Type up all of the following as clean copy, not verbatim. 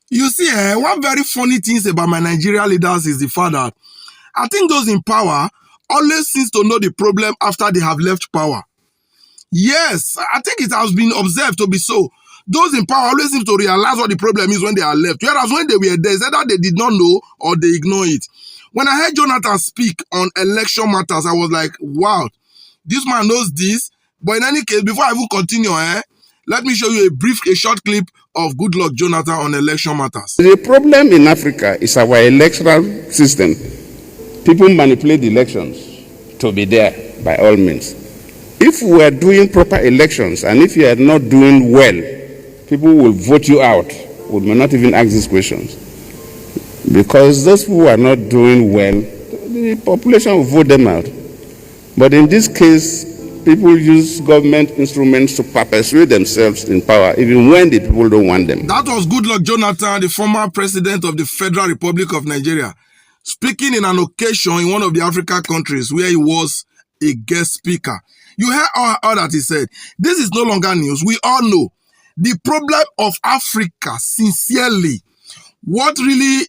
You see, one very funny thing about my Nigeria leaders is the fact that I think those in power always seems to know the problem after they have left power. Yes, I think it has been observed to be so. Those in power always seem to realize what the problem is when they are left. Whereas when they were there, it's either they did not know or they ignore it. When I heard Jonathan speak on election matters, I was like, wow, this man knows this. But in any case, before I even continue, let me show you a short clip of Good Luck Jonathan on election matters. The problem in Africa is our electoral system. People manipulate the elections to be there by all means. If we are doing proper elections and if you are not doing well, people will vote you out. We may not even ask these questions. Because those who are not doing well, the population will vote them out. But in this case, people use government instruments to perpetuate themselves in power, even when the people don't want them. That was Good Luck Jonathan, the former president of the Federal Republic of Nigeria, speaking in an occasion in one of the African countries where he was a guest speaker. You heard all that he said. This is no longer news. We all know the problem of Africa, sincerely, what really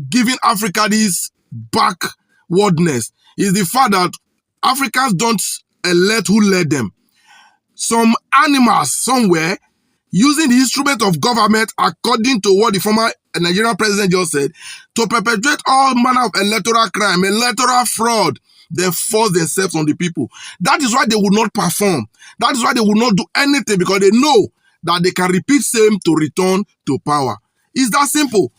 giving Africa this backwardness is the fact that Africans don't elect who led them. Some animals somewhere using the instrument of government, according to what the former Nigerian president just said, to perpetrate all manner of electoral crime, electoral fraud, they force themselves on the people. That is why they will not perform. That is why they will not do anything, because they know that they can repeat same to return to power. It's that simple.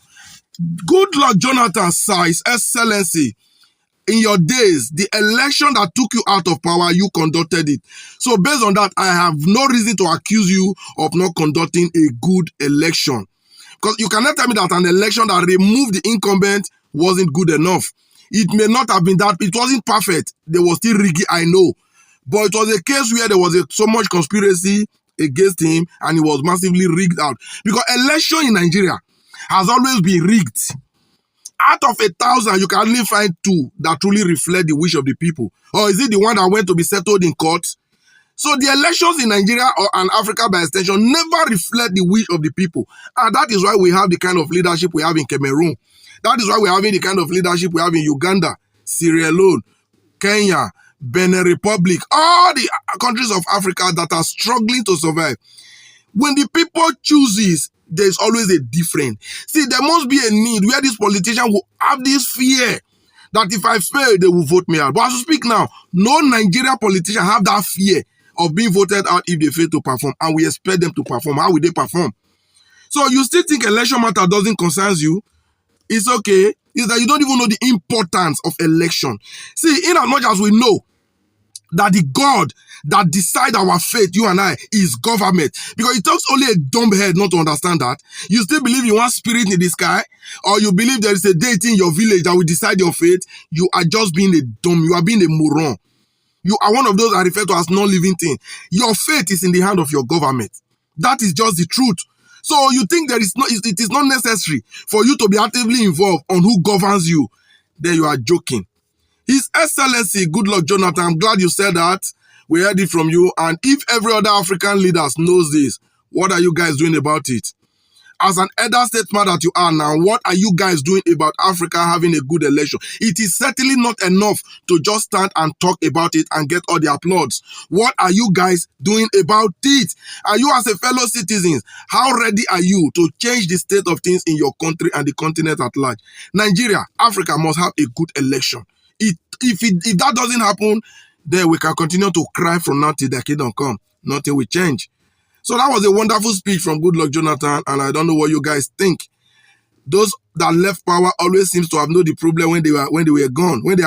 Good Luck Jonathan, sir, His Excellency, in your days, the election that took you out of power, you conducted it. So based on that, I have no reason to accuse you of not conducting a good election. Because you cannot tell me that an election that removed the incumbent wasn't good enough. It may not have been that. It wasn't perfect. There was still rigging, I know. But it was a case where there was so much conspiracy against him and it was massively rigged out. Because election in Nigeria has always been rigged. Out of 1,000, you can only find 2 that truly reflect the wish of the people. Or is it the one that went to be settled in court? So the elections in Nigeria and Africa by extension never reflect the wish of the people. And that is why we have the kind of leadership we have in Cameroon. That is why we're having the kind of leadership we have in Uganda, Sierra Leone, Kenya, Benin Republic, all the countries of Africa that are struggling to survive. When the people chooses, there's always a difference. See, there must be a need where this politician will have this fear that if I fail, they will vote me out. But as we speak now, no Nigerian politician have that fear of being voted out if they fail to perform. And we expect them to perform. How will they perform? So you still think election matter doesn't concern you? It's okay. It's that you don't even know the importance of election. See, in as much as we know that the God that decide our fate, you and I, is government. Because it takes only a dumb head not to understand that. You still believe in one spirit in the sky, or you believe there is a deity in your village that will decide your fate. You are just being a dumb. You are being a moron. You are one of those I refer to as non-living thing. Your fate is in the hand of your government. That is just the truth. So you think it is not necessary for you to be actively involved on who governs you. Then you are joking. His Excellency, Good Luck Jonathan, I'm glad you said that. We heard it from you. And if every other African leader knows this, what are you guys doing about it? As an elder statesman that you are now, what are you guys doing about Africa having a good election? It is certainly not enough to just stand and talk about it and get all the applause. What are you guys doing about it? Are you as a fellow citizens, how ready are you to change the state of things in your country and the continent at large? Nigeria, Africa must have a good election. If that doesn't happen, then we can continue to cry from now till the kingdom come. Nothing will change. So that was a wonderful speech from Good Luck Jonathan, and I don't know what you guys think. Those that left power always seems to have known the problem when they are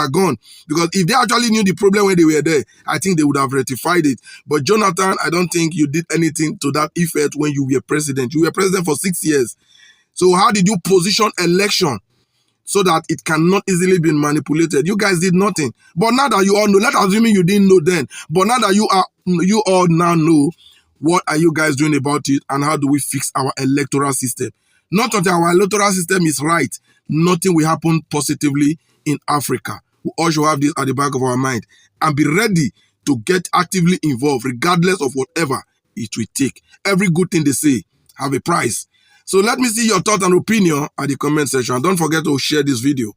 gone. Because if they actually knew the problem when they were there, I think they would have rectified it. But Jonathan, I don't think you did anything to that effect when you were president. You were president for 6 years. So how did you position election so that it cannot easily be manipulated? You guys did nothing. But now that you all know, let's assume you didn't know then. But now that you all now know, what are you guys doing about it, and how do we fix our electoral system? Not until our electoral system is right, nothing will happen positively in Africa. We all should have this at the back of our mind and be ready to get actively involved, regardless of whatever it will take. Every good thing they say have a price. So let me see your thought and opinion at the comment section. And don't forget to share this video.